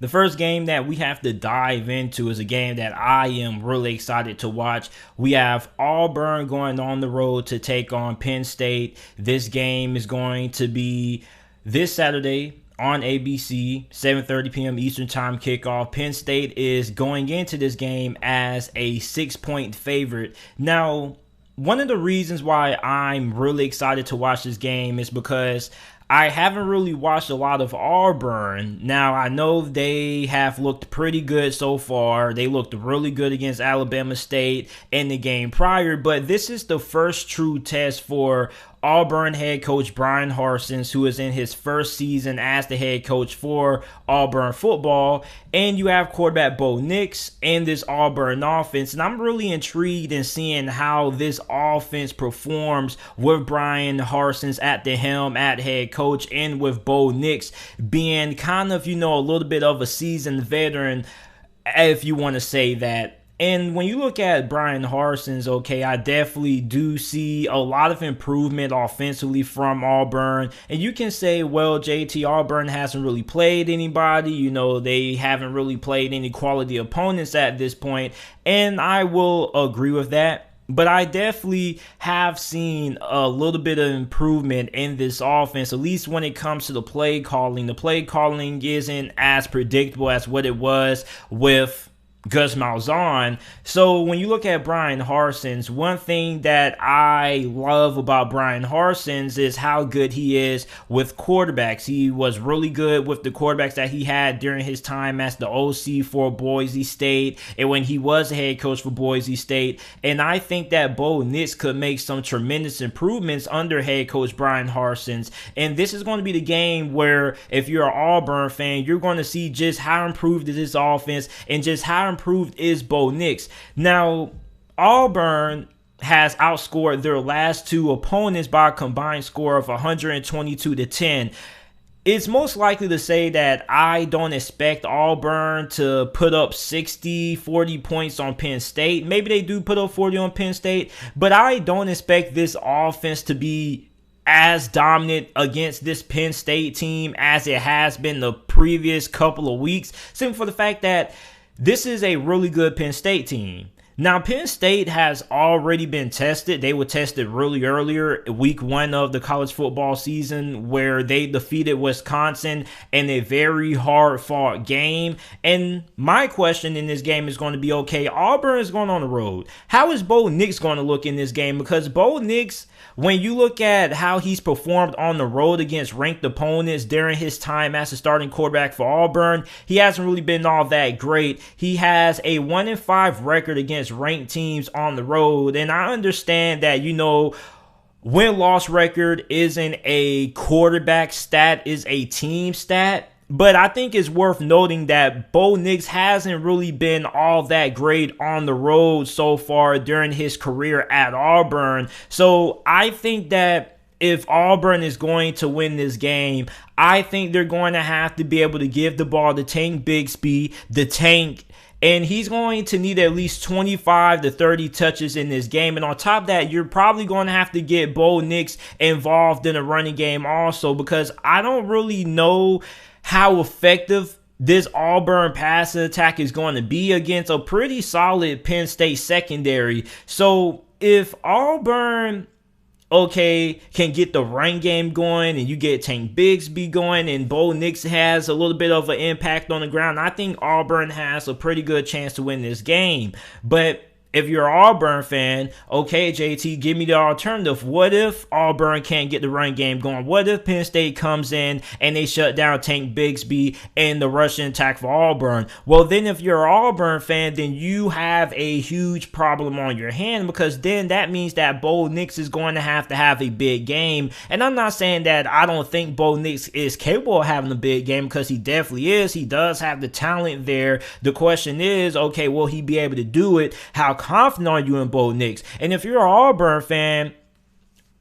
The first game that we have to dive into is a game that I am really excited to watch. We have Auburn going on the road to take on Penn State. This game is going to be this Saturday on ABC, 7:30 p.m. Eastern Time kickoff. Penn State is going into this game as a 6-point favorite. Now, one of the reasons why I'm really excited to watch this game is because I haven't really watched a lot of Auburn. Now, I know they have looked pretty good so far. They looked really good against Alabama State in the game prior, but this is the first true test for Auburn head coach Bryan Harsin, who is in his first season as the head coach for Auburn football. And you have quarterback Bo Nix in this Auburn offense. And I'm really intrigued in seeing how this offense performs with Bryan Harsin at the helm at head coach, and with Bo Nix being kind of, a little bit of a seasoned veteran, if you want to say that. And when you look at Bryan Harsin's, I definitely do see a lot of improvement offensively from Auburn. And you can say, well, JT, Auburn hasn't really played anybody. They haven't really played any quality opponents at this point. And I will agree with that. But I definitely have seen a little bit of improvement in this offense, at least when it comes to the play calling. The play calling isn't as predictable as what it was with Gus Malzahn. So when you look at Bryan Harsin's, one thing that I love about Bryan Harsin's is how good he is with quarterbacks. He was really good with the quarterbacks that he had during his time as the OC for Boise State and when he was the head coach for Boise State. And I think that Bo Nix could make some tremendous improvements under head coach Bryan Harsin's. And this is going to be the game where, if you're an Auburn fan, you're going to see just how improved is this offense and just how improved is Bo Nix. Now, Auburn has outscored their last two opponents by a combined score of 122-10. It's most likely to say that I don't expect Auburn to put up 40 points on Penn State. Maybe they do put up 40 on Penn State, but I don't expect this offense to be as dominant against this Penn State team as it has been the previous couple of weeks, simply for the fact that this is a really good Penn State team. Now, Penn State has already been tested. They were tested really earlier, week 1 of the college football season, where they defeated Wisconsin in a very hard-fought game. And my question in this game is going to be, Auburn is going on the road. How is Bo Nix going to look in this game? Because Bo Nix, when you look at how he's performed on the road against ranked opponents during his time as a starting quarterback for Auburn, he hasn't really been all that great. He has a 1-5 record against ranked teams on the road. And I understand that, win-loss record isn't a quarterback stat, is a team stat. But I think it's worth noting that Bo Nix hasn't really been all that great on the road so far during his career at Auburn. So I think that if Auburn is going to win this game, I think they're going to have to be able to give the ball to Tank Bigsby, the Tank, and he's going to need at least 25 to 30 touches in this game. And on top of that, you're probably going to have to get Bo Nix involved in a running game also, because I don't really know how effective this Auburn passing attack is going to be against a pretty solid Penn State secondary. So if Auburn can get the run game going and you get Tank Bigsby going and Bo Nix has a little bit of an impact on the ground, I think Auburn has a pretty good chance to win this game. But if you're an Auburn fan, JT, give me the alternative. What if Auburn can't get the run game going? What if Penn State comes in and they shut down Tank Bigsby and the rushing attack for Auburn? Well, then if you're an Auburn fan, then you have a huge problem on your hand, because then that means that Bo Nix is going to have a big game. And I'm not saying that I don't think Bo Nix is capable of having a big game, because he definitely is. He does have the talent there. The question is, will he be able to do it? How confident are you in Bo Nix? And if you're an Auburn fan,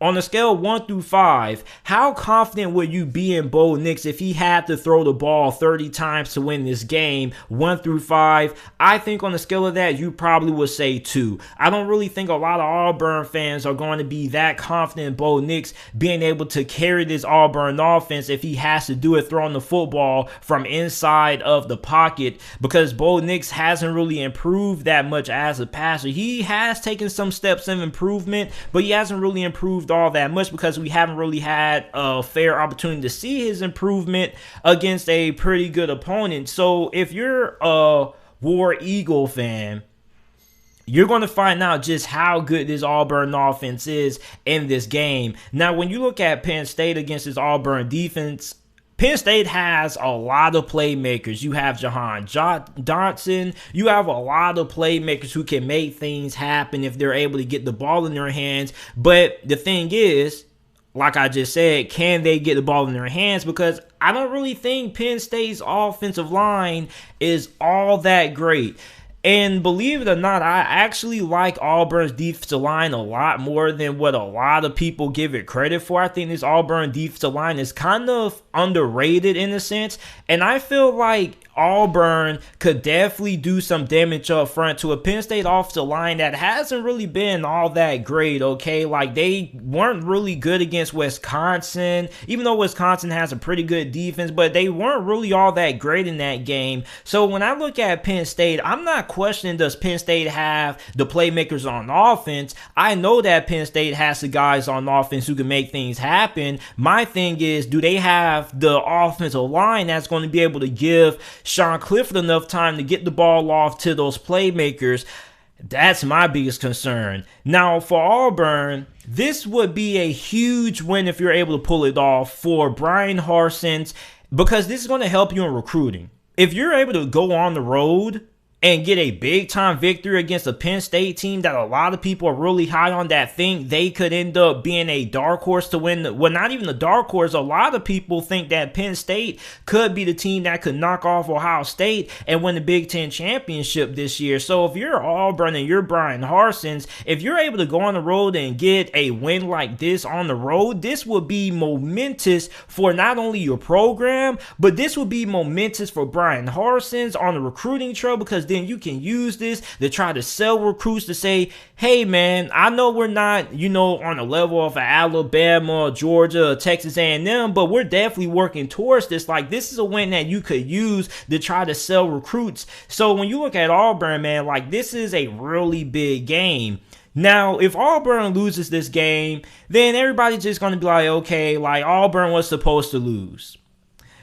On a scale of 1 through 5, how confident would you be in Bo Nix if he had to throw the ball 30 times to win this game? 1 through 5, I think on the scale of that, you probably would say 2. I don't really think a lot of Auburn fans are going to be that confident in Bo Nix being able to carry this Auburn offense if he has to do it throwing the football from inside of the pocket, because Bo Nix hasn't really improved that much as a passer. He has taken some steps of improvement, but he hasn't really improved all that much because we haven't really had a fair opportunity to see his improvement against a pretty good opponent. So if you're a War Eagle fan, you're going to find out just how good this Auburn offense is in this game. Now, when you look at Penn State against this Auburn defense, Penn State has a lot of playmakers. You have Jahan Dotson. You have a lot of playmakers who can make things happen if they're able to get the ball in their hands. But the thing is, like I just said, can they get the ball in their hands? Because I don't really think Penn State's offensive line is all that great. And believe it or not, I actually like Auburn's defensive line a lot more than what a lot of people give it credit for. I think this Auburn defensive line is kind of underrated in a sense. And I feel like Auburn could definitely do some damage up front to a Penn State offensive line that hasn't really been all that great, okay? Like, they weren't really good against Wisconsin, even though Wisconsin has a pretty good defense, but they weren't really all that great in that game. So when I look at Penn State, I'm not questioning does Penn State have the playmakers on offense. I know that Penn State has the guys on offense who can make things happen. My thing is, do they have the offensive line that's going to be able to give Sean Clifford enough time to get the ball off to those playmakers? That's my biggest concern. Now, for Auburn, this would be a huge win if you're able to pull it off for Brian Harsons, because this is going to help you in recruiting. If you're able to go on the road and get a big-time victory against a Penn State team that a lot of people are really high on, that think they could end up being a dark horse to win. Well, not even a dark horse. A lot of people think that Penn State could be the team that could knock off Ohio State and win the Big Ten championship this year. So if you're Auburn and you're Brian Harsons, if you're able to go on the road and get a win like this on the road, this would be momentous for not only your program, but this would be momentous for Brian Harsons on the recruiting trail, because then you can use this to try to sell recruits to say, hey man, I know we're not, on the level of Alabama, Georgia, Texas A&M, but we're definitely working towards this. Like, this is a win that you could use to try to sell recruits. So when you look at Auburn, man, like, this is a really big game. Now, if Auburn loses this game, then everybody's just going to be like, okay, like, Auburn was supposed to lose.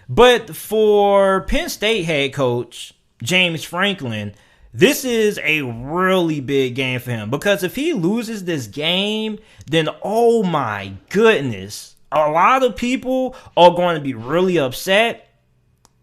But for Penn State head coach James Franklin, this is a really big game for him, because if he loses this game, then oh my goodness, a lot of people are going to be really upset.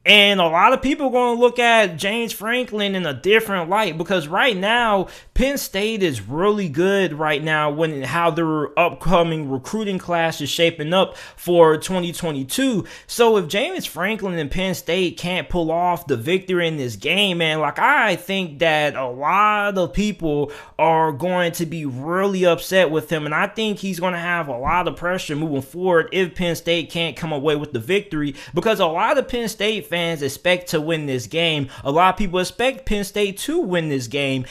And a lot of people are going to look at James Franklin in a different light, because right now, Penn State is really good right now when how their upcoming recruiting class is shaping up for 2022. So if James Franklin and Penn State can't pull off the victory in this game, man, like, I think that a lot of people are going to be really upset with him. And I think he's going to have a lot of pressure moving forward if Penn State can't come away with the victory, because a lot of Penn State fans expect to win this game. A lot of people expect Penn State to win this game.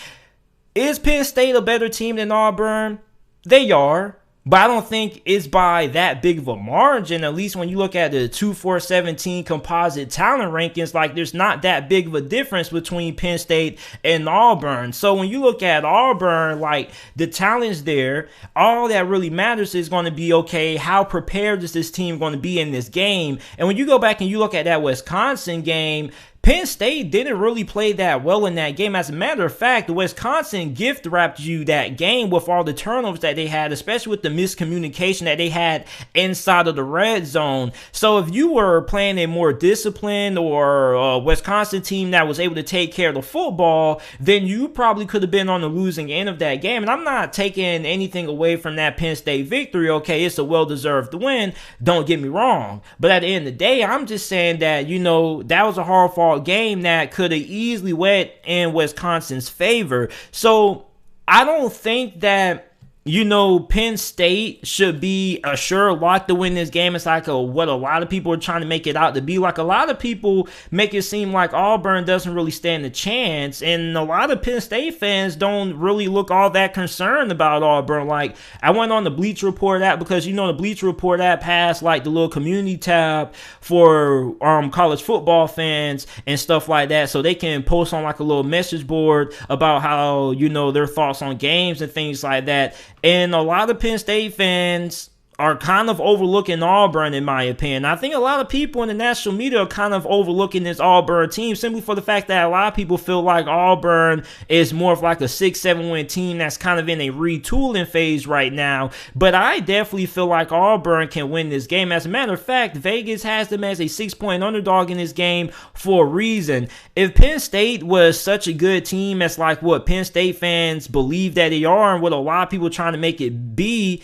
Is Penn State a better team than Auburn? They are, but I don't think it's by that big of a margin. At least when you look at the 2-4-17 composite talent rankings, like, there's not that big of a difference between Penn State and Auburn. So when you look at Auburn, like, the talent's there. All that really matters is going to be, okay, how prepared is this team going to be in this game? And when you go back and you look at that Wisconsin game, Penn State didn't really play that well in that game. As a matter of fact, Wisconsin gift wrapped you that game with all the turnovers that they had, especially with the miscommunication that they had inside of the red zone. So if you were playing a more disciplined or Wisconsin team that was able to take care of the football, then you probably could have been on the losing end of that game. And I'm not taking anything away from that Penn State victory. Okay, it's a well-deserved win. Don't get me wrong. But at the end of the day, I'm just saying that, that was a hard-fought game that could have easily went in Wisconsin's favor. So I don't think that Penn State should be a sure lock to win this game. It's like what a lot of people are trying to make it out to be. Like, a lot of people make it seem like Auburn doesn't really stand a chance, and a lot of Penn State fans don't really look all that concerned about Auburn. Like, I went on the Bleacher Report app because the Bleacher Report app has like the little community tab for college football fans and stuff like that, so they can post on like a little message board about how their thoughts on games and things like that. And a lot of Penn State fans are kind of overlooking Auburn, in my opinion. I think a lot of people in the national media are kind of overlooking this Auburn team simply for the fact that a lot of people feel like Auburn is more of like a 6-7 win team that's kind of in a retooling phase right now. But I definitely feel like Auburn can win this game. As a matter of fact, Vegas has them as a 6-point underdog in this game for a reason. If Penn State was such a good team as like what Penn State fans believe that they are and what a lot of people are trying to make it be,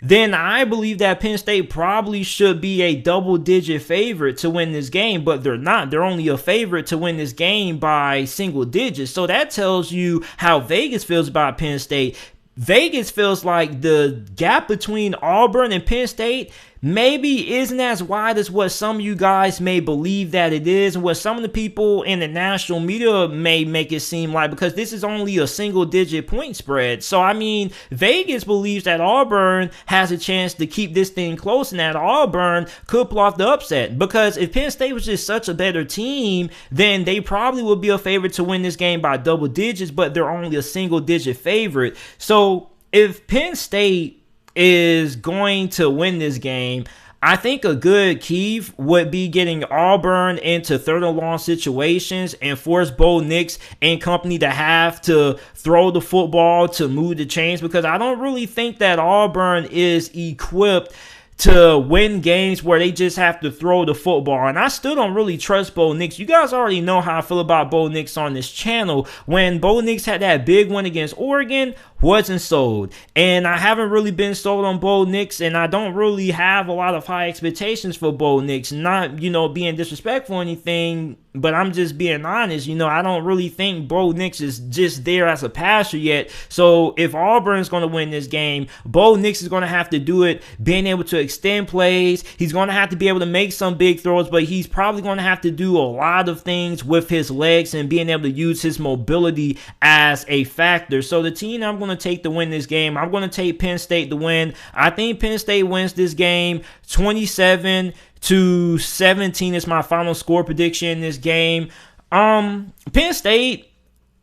then I believe that Penn State probably should be a double-digit favorite to win this game, but they're not. They're only a favorite to win this game by single digits. So that tells you how Vegas feels about Penn State. Vegas feels like the gap between Auburn and Penn State maybe isn't as wide as what some of you guys may believe that it is, and what some of the people in the national media may make it seem like, because this is only a single-digit point spread. So, I mean, Vegas believes that Auburn has a chance to keep this thing close and that Auburn could pull off the upset, because if Penn State was just such a better team, then they probably would be a favorite to win this game by double digits, but they're only a single-digit favorite. So, if Penn State is going to win this game, I think a good key would be getting Auburn into third and long situations and force Bo Nix and company to have to throw the football to move the chains, because I don't really think that Auburn is equipped to win games where they just have to throw the football. And I still don't really trust Bo Nix. You guys already know how I feel about Bo Nix on this channel. When Bo Nix had that big win against Oregon, wasn't sold. And I haven't really been sold on Bo Nix, and I don't really have a lot of high expectations for Bo Nix. Not, being disrespectful or anything, but I'm just being honest. I don't really think Bo Nix is just there as a passer yet. So if Auburn's going to win this game, Bo Nix is going to have to do it being able to extend plays. He's going to have to be able to make some big throws, but he's probably going to have to do a lot of things with his legs and being able to use his mobility as a factor. So the team I'm going to take to win this game, I'm going to take Penn State to win. I think Penn State wins this game 27-17 is my final score prediction in this game. Penn State,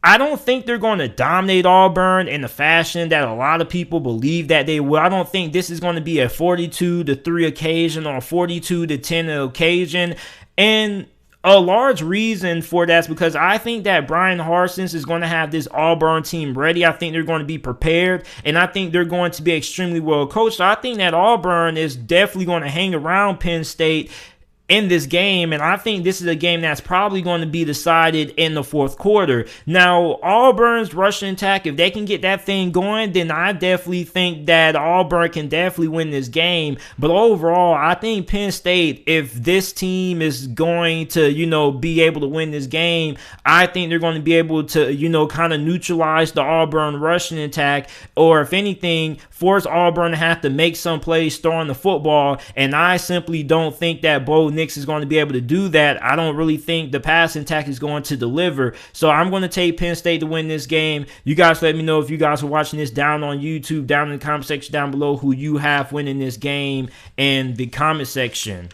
I don't think they're going to dominate Auburn in the fashion that a lot of people believe that they will. I don't think this is going to be a 42-3 occasion or a 42-10 occasion. And a large reason for that is because I think that Brian Harsin is going to have this Auburn team ready. I think they're going to be prepared, and I think they're going to be extremely well coached. So I think that Auburn is definitely going to hang around Penn State in this game, and I think this is a game that's probably going to be decided in the fourth quarter. Now, Auburn's rushing attack, if they can get that thing going, then I definitely think that Auburn can definitely win this game. But overall, I think Penn State, if this team is going to, be able to win this game, I think they're going to be able to, kind of neutralize the Auburn rushing attack, or if anything, force Auburn to have to make some plays throwing the football. And I simply don't think that Bo Nix is going to be able to do that. I don't really think the passing attack is going to deliver. So I'm going to take Penn State to win this game. You guys let me know if you guys are watching this down on YouTube, down in the comment section down below, who you have winning this game in the comment section.